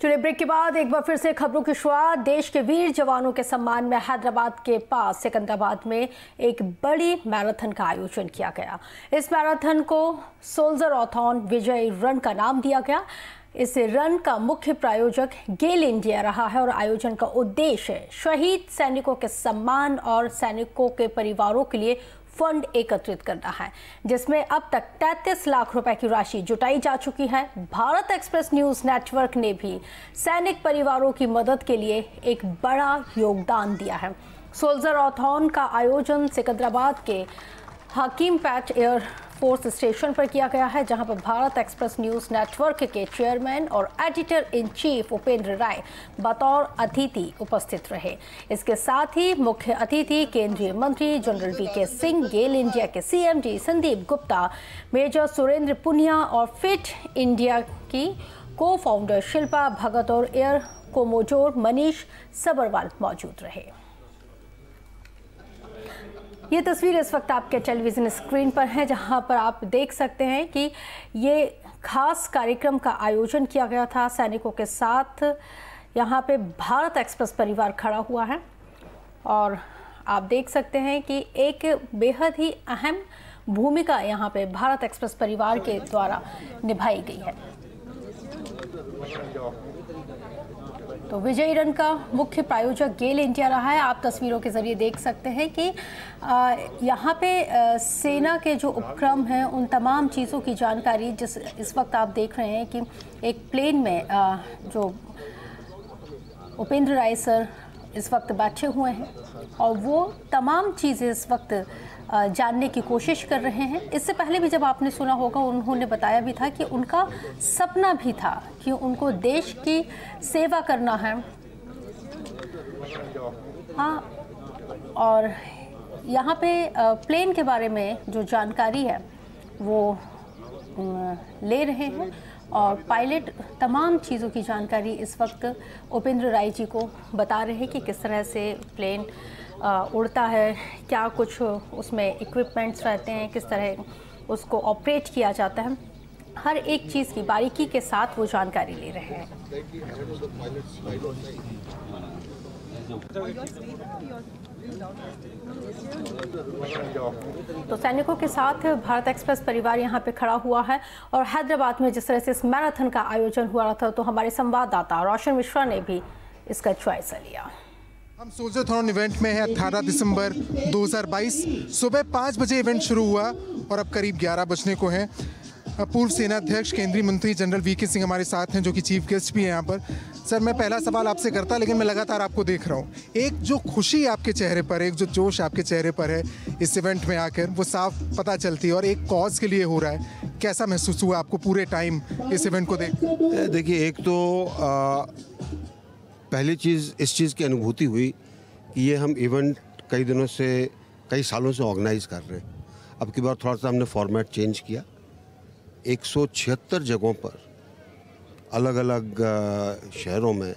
चलिए ब्रेक के बाद एक बार फिर से खबरों की शुरुआत। देश के वीर जवानों के सम्मान में हैदराबाद के पास सिकंदराबाद में एक बड़ी मैराथन का आयोजन किया गया। इस मैराथन को सोल्जर-ऑथॉन विजय रन का नाम दिया गया। इस रन का मुख्य प्रायोजक गेल इंडिया रहा है और आयोजन का उद्देश्य शहीद सैनिकों के सम्मान और सैनिकों के परिवारों के लिए फंड एकत्रित करना है, जिसमें अब तक 33 लाख रुपए की राशि जुटाई जा चुकी है। भारत एक्सप्रेस न्यूज नेटवर्क ने भी सैनिक परिवारों की मदद के लिए एक बड़ा योगदान दिया है। सोल्जर-ऑथॉन का आयोजन सिकंदराबाद के हकीम पैट एयर फोर्स स्टेशन पर किया गया है, जहां पर भारत एक्सप्रेस न्यूज नेटवर्क के चेयरमैन और एडिटर इन चीफ उपेंद्र राय बतौर अतिथि उपस्थित रहे। इसके साथ ही मुख्य अतिथि केंद्रीय मंत्री जनरल वीके सिंह, गेल इंडिया के सीएमडी संदीप गुप्ता, मेजर सुरेंद्र पुनिया और फिट इंडिया की को फाउंडर शिल्पा भगत और एयर कोमोडोर मनीष सबरवाल मौजूद रहे। ये तस्वीर इस वक्त आपके टेलीविजन स्क्रीन पर है, जहां पर आप देख सकते हैं कि ये खास कार्यक्रम का आयोजन किया गया था सैनिकों के साथ। यहां पे भारत एक्सप्रेस परिवार खड़ा हुआ है और आप देख सकते हैं कि एक बेहद ही अहम भूमिका यहां पे भारत एक्सप्रेस परिवार के द्वारा निभाई गई है। तो विजय रन का मुख्य प्रायोजक गेल इंडिया रहा है। आप तस्वीरों के जरिए देख सकते हैं कि यहाँ पे सेना के जो उपक्रम हैं उन तमाम चीज़ों की जानकारी जिस इस वक्त आप देख रहे हैं कि एक प्लेन में जो उपेंद्र राय सर इस वक्त बैठे हुए हैं और वो तमाम चीज़ें इस वक्त जानने की कोशिश कर रहे हैं। इससे पहले भी जब आपने सुना होगा, उन्होंने बताया भी था कि उनका सपना भी था कि उनको देश की सेवा करना है। हाँ, और यहाँ पे प्लेन के बारे में जो जानकारी है वो ले रहे हैं और पायलट तमाम चीज़ों की जानकारी इस वक्त उपेंद्र राय जी को बता रहे हैं कि किस तरह से प्लेन उड़ता है, क्या कुछ उसमें इक्विपमेंट्स रहते हैं, किस तरह उसको ऑपरेट किया जाता है। हर एक चीज़ की बारीकी के साथ वो जानकारी ले रहे हैं। तो सैनिकों के साथ भारत एक्सप्रेस परिवार यहाँ पे खड़ा हुआ है और हैदराबाद में जिस तरह से इस मैराथन का आयोजन हुआ था, तो हमारे संवाददाता रोशन मिश्रा ने भी इसका जायजा लिया। हम सोल्जर-ऑथॉन इवेंट में है। 18 दिसंबर 2022 सुबह 5 बजे इवेंट शुरू हुआ और अब करीब 11 बजने को हैं। पूर्व सेना अध्यक्ष केंद्रीय मंत्री जनरल वीके सिंह हमारे साथ हैं, जो कि चीफ गेस्ट भी हैं यहाँ पर। सर, मैं पहला सवाल आपसे करता, लेकिन मैं लगातार आपको देख रहा हूँ। एक जो खुशी आपके चेहरे पर, एक जो जोश आपके चेहरे पर है इस इवेंट में आकर, वो साफ पता चलती है और एक कॉज के लिए हो रहा है। कैसा महसूस हुआ आपको पूरे टाइम इस इवेंट को देख? देखिए, एक तो पहली चीज़ इस चीज़ की अनुभूति हुई कि ये हम इवेंट कई दिनों से, कई सालों से ऑर्गेनाइज कर रहे हैं। अब की बार थोड़ा सा हमने फॉर्मेट चेंज किया। 176 जगहों पर अलग अलग शहरों में,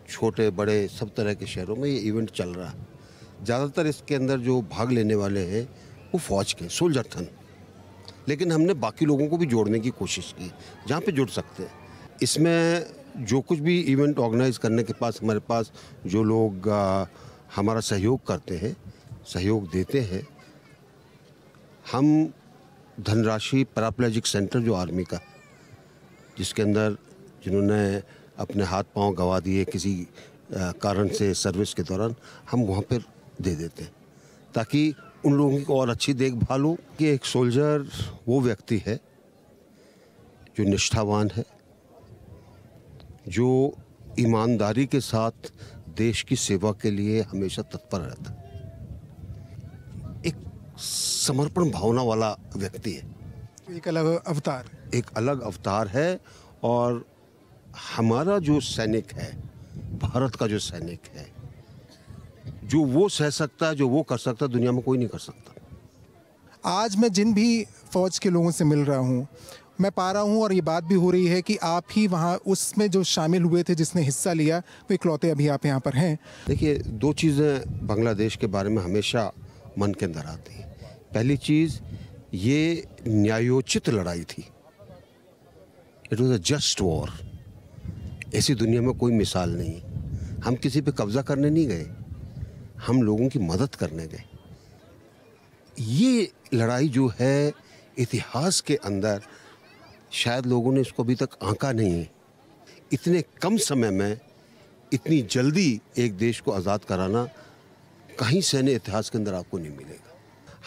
छोटे बड़े सब तरह के शहरों में ये इवेंट चल रहा है। ज़्यादातर इसके अंदर जो भाग लेने वाले हैं वो फ़ौज के सोल्जर थे, लेकिन हमने बाकी लोगों को भी जोड़ने की कोशिश की जहाँ पे जुड़ सकते हैं। इसमें जो कुछ भी इवेंट ऑर्गेनाइज करने के पास हमारे पास जो लोग हमारा सहयोग करते हैं, सहयोग देते हैं, हम धनराशि पैराप्लेजिक सेंटर जो आर्मी का, जिसके अंदर जिन्होंने अपने हाथ पांव गंवा दिए किसी कारण से सर्विस के दौरान, हम वहाँ पर दे देते हैं ताकि उन लोगों की और अच्छी देखभाल हो। कि एक सोल्जर वो व्यक्ति है जो निष्ठावान है, जो ईमानदारी के साथ देश की सेवा के लिए हमेशा तत्पर रहता है, एक समर्पण भावना वाला व्यक्ति है। एक अलग अवतार, एक अलग अवतार है। और हमारा जो सैनिक है, भारत का जो सैनिक है, जो वो सह सकता है, जो वो कर सकता है, दुनिया में कोई नहीं कर सकता। आज मैं जिन भी फौज के लोगों से मिल रहा हूँ, मैं पा रहा हूँ और ये बात भी हो रही है कि आप ही वहाँ उसमें जो शामिल हुए थे, जिसने हिस्सा लिया, वो इकलौते अभी आप यहाँ पर हैं। देखिए, दो चीज़ें बांग्लादेश के बारे में हमेशा मन के अंदर आती हैं। पहली चीज़, ये न्यायोचित लड़ाई थी। It was a just war. ऐसी दुनिया में कोई मिसाल नहीं है। हम किसी पे कब्जा करने नहीं गए, हम लोगों की मदद करने गए। ये लड़ाई जो है इतिहास के अंदर शायद लोगों ने इसको अभी तक आंका नहीं है। इतने कम समय में इतनी जल्दी एक देश को आज़ाद कराना कहीं सैन्य इतिहास के अंदर आपको नहीं मिलेगा।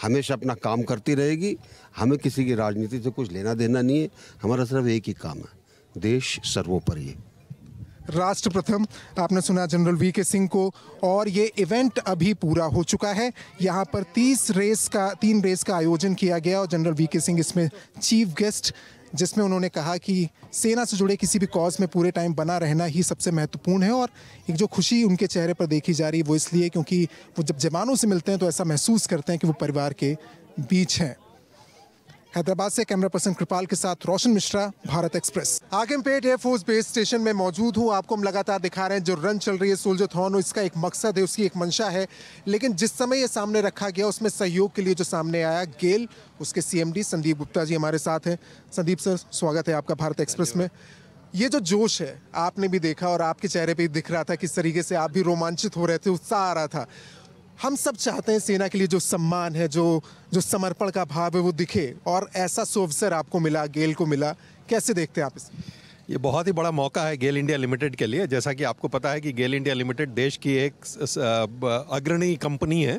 हमेशा अपना काम करती रहेगी, हमें किसी की राजनीति से कुछ लेना देना नहीं है। हमारा सिर्फ एक ही काम है, देश सर्वोपरि है। राष्ट्र प्रथम, आपने सुना जनरल वीके सिंह को। और ये इवेंट अभी पूरा हो चुका है। यहाँ पर 3 रेस का आयोजन किया गया और जनरल वीके सिंह इसमें चीफ गेस्ट, जिसमें उन्होंने कहा कि सेना से जुड़े किसी भी कॉज में पूरे टाइम बना रहना ही सबसे महत्वपूर्ण है। और एक जो खुशी उनके चेहरे पर देखी जा रही है वो इसलिए क्योंकि वो जब जवानों से मिलते हैं तो ऐसा महसूस करते हैं कि वो परिवार के बीच हैं। हैदराबाद से कैमरा पर्सन कृपाल के साथ Roshan Mishra, Bharat express. Agampet air force base station में मौजूद हूँ। आपको हम लगातार दिखा रहे हैं जो रन चल रही है सोल्जर-थॉन, इसका एक मकसद है, उसकी एक मंशा है। लेकिन जिस समय ये सामने रखा गया उसमें सहयोग के लिए जो सामने आया गेल, उसके CMD संदीप गुप्ता जी हमारे साथ हैं। संदीप सर, स्वागत है आपका भारत एक्सप्रेस में। ये जो जोश है आपने भी देखा और आपके चेहरे पर दिख रहा था किस तरीके से आप भी रोमांचित हो रहे थे, उत्साह आ रहा था। हम सब चाहते हैं सेना के लिए जो सम्मान है, जो समर्पण का भाव है वो दिखे, और ऐसा अवसर आपको मिला, गेल को मिला। कैसे देखते हैं आप इसे? ये बहुत ही बड़ा मौका है गेल इंडिया लिमिटेड के लिए। जैसा कि आपको पता है कि गेल इंडिया लिमिटेड देश की एक अग्रणी कंपनी है,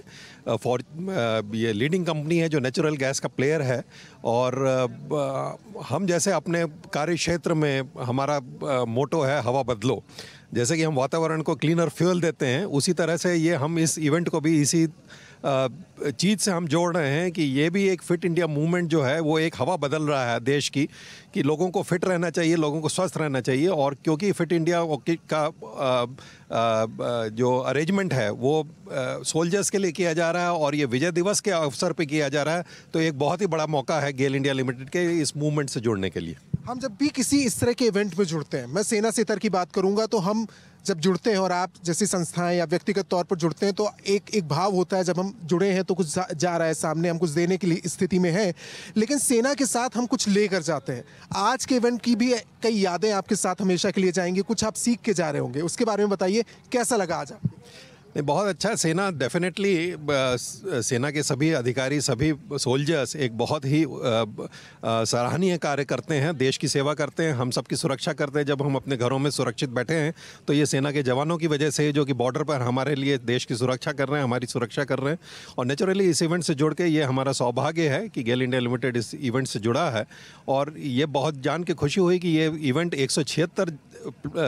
ये लीडिंग कंपनी है जो नेचुरल गैस का प्लेयर है। और हम जैसे अपने कार्य क्षेत्र में हमारा मोटो है हवा बदलो। जैसे कि हम वातावरण को क्लीनर फ्यूल देते हैं, उसी तरह से ये हम इस इवेंट को भी इसी चीज़ से हम जोड़ रहे हैं कि ये भी एक फिट इंडिया मूवमेंट जो है वो एक हवा बदल रहा है देश की, कि लोगों को फिट रहना चाहिए, लोगों को स्वस्थ रहना चाहिए। और क्योंकि फिट इंडिया का जो अरेंजमेंट है वो सोल्जर्स के लिए किया जा रहा है और ये विजय दिवस के अवसर पे किया जा रहा है, तो एक बहुत ही बड़ा मौका है गेल इंडिया लिमिटेड के इस मूवमेंट से जुड़ने के लिए। हम जब भी किसी इस तरह के इवेंट में जुड़ते हैं, मैं सेना से इतर की बात करूंगा, तो हम जब जुड़ते हैं और आप जैसी संस्थाएं या व्यक्तिगत तौर पर जुड़ते हैं तो एक भाव होता है जब हम जुड़े हैं तो कुछ जा रहा है सामने, हम कुछ देने की स्थिति में हैं। लेकिन सेना के साथ हम कुछ लेकर जाते हैं। आज के इवेंट की भी कई यादें आपके साथ हमेशा के लिए जाएंगी, कुछ आप सीख के जा रहे होंगे, उसके बारे में बताइए, कैसा लगा आज आपको? बहुत अच्छा है। सेना डेफिनेटली, सेना के सभी अधिकारी, सभी सोल्जर्स एक बहुत ही सराहनीय कार्य करते हैं, देश की सेवा करते हैं, हम सबकी सुरक्षा करते हैं। जब हम अपने घरों में सुरक्षित बैठे हैं तो ये सेना के जवानों की वजह से, जो कि बॉर्डर पर हमारे लिए देश की सुरक्षा कर रहे हैं, हमारी सुरक्षा कर रहे हैं। और नेचुरली इस इवेंट से जुड़ के ये हमारा सौभाग्य है कि गेल इंडिया लिमिटेड इस इवेंट से जुड़ा है। और ये बहुत जान के खुशी हुई कि ये इवेंट 176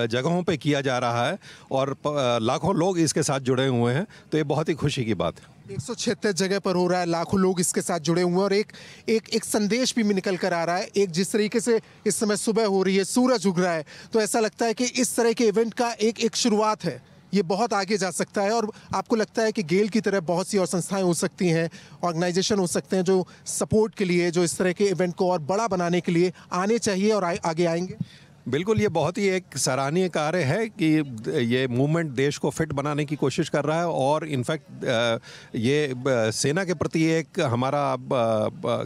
जगहों पे किया जा रहा है और लाखों लोग इसके साथ जुड़े हुए हैं, तो ये बहुत ही खुशी की बात है। 176 जगह पर हो रहा है, लाखों लोग इसके साथ जुड़े हुए हैं और एक संदेश भी निकल कर आ रहा है। एक जिस तरीके से इस समय सुबह हो रही है, सूरज उग रहा है, तो ऐसा लगता है कि इस तरह के इवेंट का एक शुरुआत है, ये बहुत आगे जा सकता है। और आपको लगता है कि गेल की तरह बहुत सी और संस्थाएं हो सकती हैं, ऑर्गेनाइजेशन हो सकते हैं जो सपोर्ट के लिए, जो इस तरह के इवेंट को और बड़ा बनाने के लिए आने चाहिए और आगे आएंगे? बिल्कुल, ये बहुत ही एक सराहनीय कार्य है कि ये मूवमेंट देश को फिट बनाने की कोशिश कर रहा है। और इनफैक्ट ये सेना के प्रति एक हमारा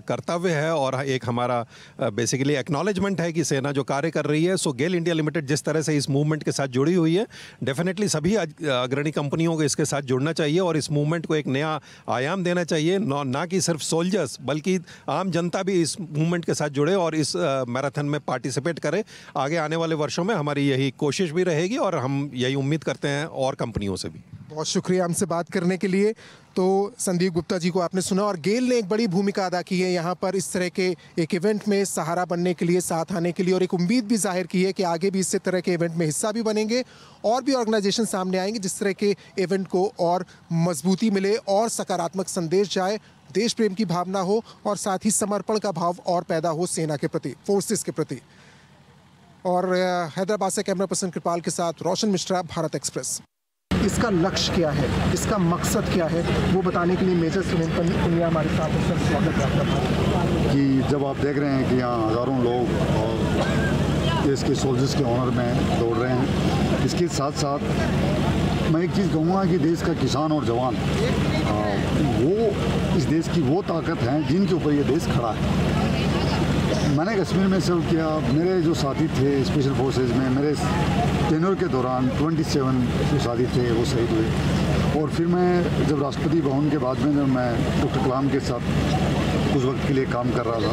कर्तव्य है और एक हमारा बेसिकली एक्नॉलेजमेंट है कि सेना जो कार्य कर रही है। सो गेल इंडिया लिमिटेड जिस तरह से इस मूवमेंट के साथ जुड़ी हुई है, डेफिनेटली सभी अग्रणी कंपनियों को इसके साथ जुड़ना चाहिए और इस मूवमेंट को एक नया आयाम देना चाहिए। ना कि सिर्फ सोल्जर्स बल्कि आम जनता भी इस मूवमेंट के साथ जुड़े और इस मैराथन में पार्टिसिपेट करे। आगे आने वाले वर्षों में हमारी यही कोशिश भी रहेगी और हम यही उम्मीद करते हैं और कंपनियों से भी। बहुत शुक्रिया हमसे बात करने के लिए। तो संदीप गुप्ता जी को आपने सुना और गेल ने एक बड़ी भूमिका अदा की है यहाँ पर इस तरह के एक इवेंट में सहारा बनने के लिए, साथ आने के लिए, और एक उम्मीद भी जाहिर की है कि आगे भी इस तरह के इवेंट में हिस्सा भी बनेंगे और भी ऑर्गेनाइजेशन सामने आएंगे जिस तरह के इवेंट को और मजबूती मिले और सकारात्मक संदेश जाए, देश प्रेम की भावना हो और साथ ही समर्पण का भाव और पैदा हो सेना के प्रति, फोर्सेस के प्रति। और हैदराबाद से कैमरा पर्सन कृपाल के साथ रोशन मिश्रा, भारत एक्सप्रेस। इसका लक्ष्य क्या है, इसका मकसद क्या है, वो बताने के लिए मेजर सुनील पुनिया हमारे साथ हैं। सर, स्वागत है आपका। कि जब आप देख रहे हैं कि यहाँ हज़ारों लोग और देश के सोल्जर्स के ऑनर में दौड़ रहे हैं, इसके साथ साथ मैं एक चीज़ कहूँगा कि देश का किसान और जवान वो इस देश की वो ताकत हैं जिनके ऊपर ये देश खड़ा है। मैंने कश्मीर में सर्व किया, मेरे जो साथी थे स्पेशल फोर्सेस में, मेरे टेन्योर के दौरान 27 जो साथी थे वो शहीद हुए। और फिर मैं जब राष्ट्रपति भवन के बाद में जब मैं डॉक्टर कलाम के साथ कुछ वक्त के लिए काम कर रहा था,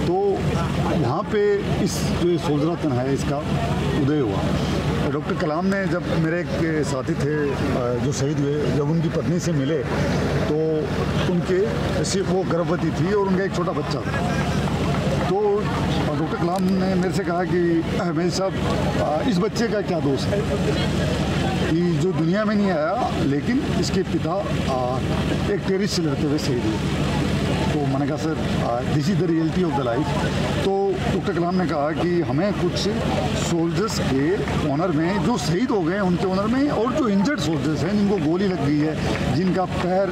तो वहाँ पे इस जो सोल्जरातन है इसका उदय हुआ। डॉक्टर कलाम ने जब मेरे एक साथी थे जो शहीद हुए, जब उनकी पत्नी से मिले तो उनके वो गर्भवती थी और उनका एक छोटा बच्चा था। तो डॉक्टर कलाम ने मेरे से कहा कि मेरे साहब इस बच्चे का क्या दोष है कि जो दुनिया में नहीं आया, लेकिन इसके पिता एक टेररिस्ट से लड़ते हुए शहीद हुए। तो मैंने कहा sir this is the reality of the life. तो डॉक्टर कलाम ने कहा कि हमें कुछ सोल्जर्स के ऑनर में जो शहीद हो गए उनके ऑनर में, और जो इंजर्ड सोल्जर्स हैं जिनको गोली लग गई है, जिनका पैर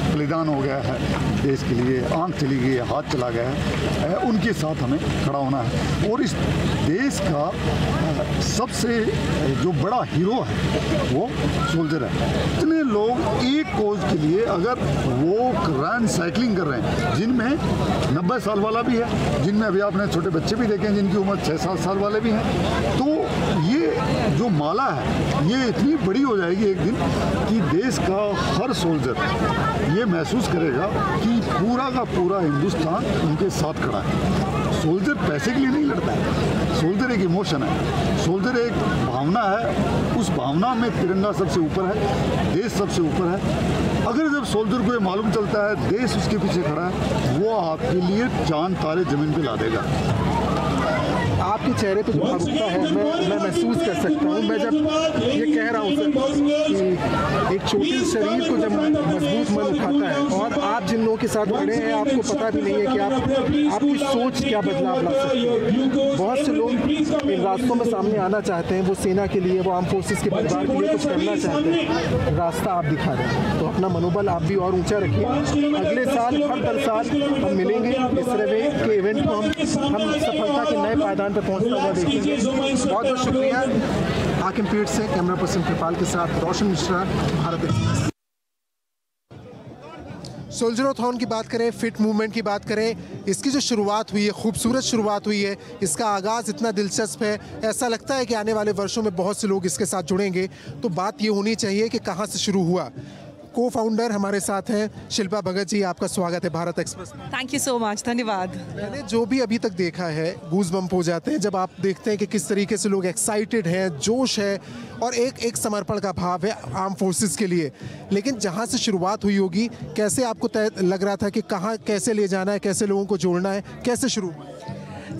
बलिदान हो गया है देश के लिए, आंख चली गई है, हाथ चला गया है, उनके साथ हमें खड़ा होना है। और इस देश का सबसे जो बड़ा हीरो है वो सोल्जर है। इतने लोग एक कोज के लिए अगर वो रन साइकिलिंग कर रहे हैं, जिनमें 90 साल वाला भी है, जिनमें अभी आपने छोटे बच्चे भी देखे हैं जिनकी उम्र 6-7 साल वाले भी हैं। तो ये जो माला है ये इतनी बड़ी हो जाएगी एक दिन कि देश का हर सोल्जर ये महसूस करेगा कि पूरा का पूरा हिंदुस्तान उनके साथ खड़ा है। सोल्जर पैसे के लिए नहीं लड़ता है, सोल्जर एक इमोशन है, सोल्जर एक भावना है। उस भावना में तिरंगा सबसे ऊपर है, देश सबसे ऊपर है। अगर जब सोल्जर को ये मालूम चलता है देश उसके पीछे खड़ा है, वो आपके लिए चांद तारे जमीन पे ला देगा। आपके चेहरे पे जो भावुकता है मैं महसूस कर सकता हूँ। मैं जब ये कह रहा हूँ कि एक छोटे शरीर को जब मजबूत मन उठाता है, और आप जिन लोगों के साथ खड़े हैं आपको पता भी नहीं है कि आपकी सोच क्या बदलाव ला सकती है। बहुत से लोग इन रास्तों में सामने आना चाहते हैं, वो सेना के लिए, वो आर्म फोर्सेस के परिवार के लिए कुछ करना चाहते हैं। रास्ता आप दिखा रहे हैं, तो अपना मनोबल आप भी और ऊंचा रखिए। अगले साल हर साल हम मिलेंगे इस तरह के इवेंट को हम सफलता के नए पायदान पर पहुंचता हुआ देखेंगे। बहुत बहुत शुक्रिया। हाकिम पीठ से कैमरा पर्सन कृपाल के साथ रोशन मिश्रा, भारत एक्सप्रेस। सोल्जराथॉन की बात करें, फिट मूवमेंट की बात करें, इसकी जो शुरुआत हुई है, खूबसूरत शुरुआत हुई है, इसका आगाज़ इतना दिलचस्प है। ऐसा लगता है कि आने वाले वर्षों में बहुत से लोग इसके साथ जुड़ेंगे। तो बात ये होनी चाहिए कि कहाँ से शुरू हुआ। को फाउंडर हमारे साथ हैं शिल्पा भगत जी, आपका स्वागत है भारत एक्सप्रेस में। थैंक यू सो मच, धन्यवाद। मैंने जो भी अभी तक देखा है गूज बम्प हो जाते हैं जब आप देखते हैं कि किस तरीके से लोग एक्साइटेड हैं, जोश है, और एक समर्पण का भाव है आर्म फोर्सेस के लिए। लेकिन जहां से शुरुआत हुई होगी, कैसे आपको तय लग रहा था कि कहाँ कैसे ले जाना है, कैसे लोगों को जोड़ना है, कैसे शुरू हुआ?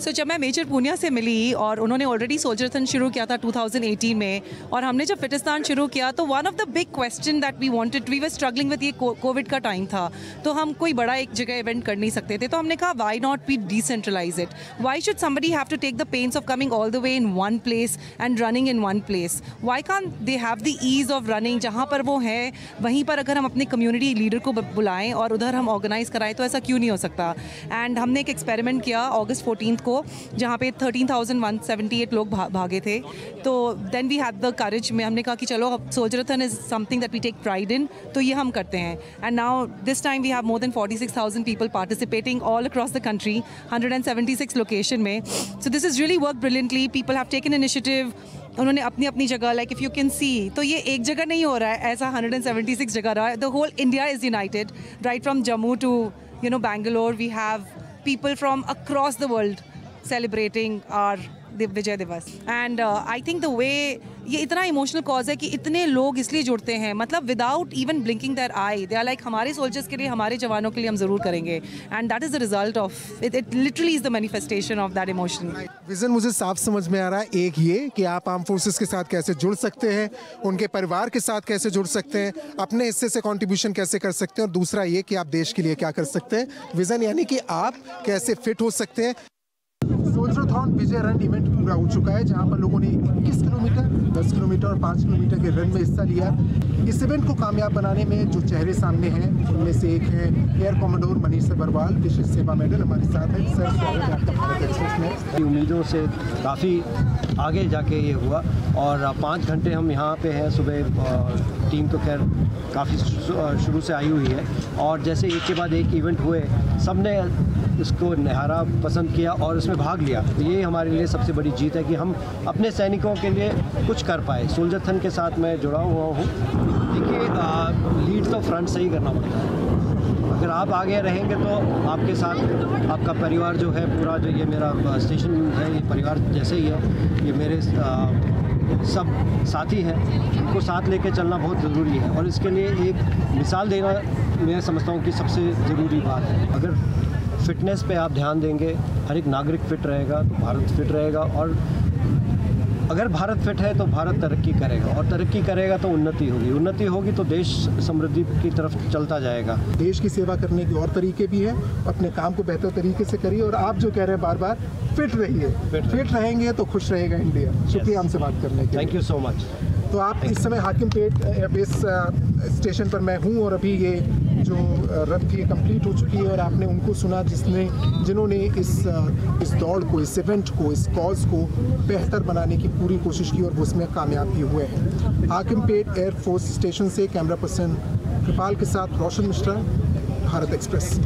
जब मैं मेजर पूनिया से मिली और उन्होंने ऑलरेडी सोल्जराथन शुरू किया था 2018 में, और हमने जब फिटिस्तान शुरू किया तो one of the big question that we wanted, we were struggling with, ये कोविड का टाइम था, तो हम कोई बड़ा एक जगह इवेंट कर नहीं सकते थे। तो हमने कहा why not we decentralise it, why should somebody have to take the pains of coming all the way in one place and running in one place, why can't they have the ease of running, जहाँ पर वो है वहीं पर अगर हम अपने community leader को बुलाएं और उधर हम ऑर्गेनाइज कराएं, तो ऐसा क्यों नहीं हो सकता। एंड हमने एक एक्सपेरिमेंट किया अगस्त 14 को, जहाँ पे 13,178 लोग भागे थे। तो then we had the courage में हमने कहा कि चलो soldierathon is something that we take pride in, तो ये हम करते हैं। And now this time we have more than 46,000 people participating all across the country, 176 location में। So this is really work brilliantly, people have taken initiative, उन्होंने अपनी अपनी जगह, like if you can see, तो ये एक जगह नहीं हो रहा है, ऐसा 176 जगह रहा है। The whole India is united, right from Jammu to Bangalore, we have people from across the world celebrating our Vijay Diwas. And I think the way ये इतना इमोशनल कॉज है कि इतने लोग इसलिए जुड़ते हैं, मतलब without even blinking their eye, they are like हमारे सोल्जर्स के लिए, हमारे जवानों के लिए हम ज़रूर करेंगे। And that is the result of it, it literally is the manifestation of that emotion. Vision मुझे साफ समझ में आ रहा है, एक ये कि आप आर्म फोर्सेस के साथ कैसे जुड़ सकते हैं, उनके परिवार के साथ कैसे जुड़ सकते हैं, अपने हिस्से से कंट्रीब्यूशन कैसे कर सकते हैं, और दूसरा ये कि आप देश के लिए क्या कर सकते हैं। विजन यानी कि आप कैसे फिट हो सकते हैं। सोल्जराथॉन विजय रन इवेंट पूरा हो चुका है, जहां पर लोगों ने 21 किलोमीटर, 10 किलोमीटर और 5 किलोमीटर के रन में हिस्सा लिया। इस इवेंट को कामयाब बनाने में जो चेहरे सामने हैं उनमें से एक है एयर कॉमोडोर मनीष अग्रवाल, विशेष सेवा मेडल हमारे साथ है। सर, स्वागत है आपका भारत एक्सप्रेस में। उम्मीदों से काफ़ी आगे जाके ये हुआ, और 5 घंटे हम यहाँ पे हैं सुबह। टीम तो खैर काफ़ी शुरू से आई हुई है, और जैसे एक के बाद एक इवेंट हुए, सब ने इसको निहारा, पसंद किया और इसमें भाग लिया। तो ये हमारे लिए सबसे बड़ी जीत है कि हम अपने सैनिकों के लिए कुछ कर पाए। सोल्जरथन के साथ मैं जुड़ा हुआ हूँ। देखिए, लीड तो फ्रंट से ही करना पड़ता है। अगर आप आगे रहेंगे तो आपके साथ आपका परिवार जो है पूरा, जो ये मेरा स्टेशन है, ये परिवार जैसे ही है, ये मेरे सब साथी हैं, उनको साथ लेके चलना बहुत ज़रूरी है। और इसके लिए एक मिसाल देना मैं समझता हूँ कि सबसे ज़रूरी बात है। अगर फिटनेस पे आप ध्यान देंगे, हर एक नागरिक फिट रहेगा तो भारत फिट रहेगा, और अगर भारत फिट है तो भारत तरक्की करेगा, और तरक्की करेगा तो उन्नति होगी, उन्नति होगी तो देश समृद्धि की तरफ चलता जाएगा। देश की सेवा करने के और तरीके भी हैं, अपने काम को बेहतर तरीके से करिए, और आप जो कह रहे हैं बार बार, फिट रहिए। फिट रहेंगे तो खुश रहेगा इंडिया। शुक्रिया हमसे बात करने के लिए। Thank you so much. तो आप इस समय हाकिमपेट एयरबेस स्टेशन पर मैं हूँ, और अभी ये जो रथ थी कंप्लीट हो चुकी है, और आपने उनको सुना जिन्होंने इस दौड़ को, इस इवेंट को, इस कॉज को बेहतर बनाने की पूरी कोशिश की, और वो उसमें कामयाब भी हुए हैं। हाकिमपेट एयरफोर्स स्टेशन से कैमरा पर्सन कृपाल के साथ रोशन मिश्रा, भारत एक्सप्रेस।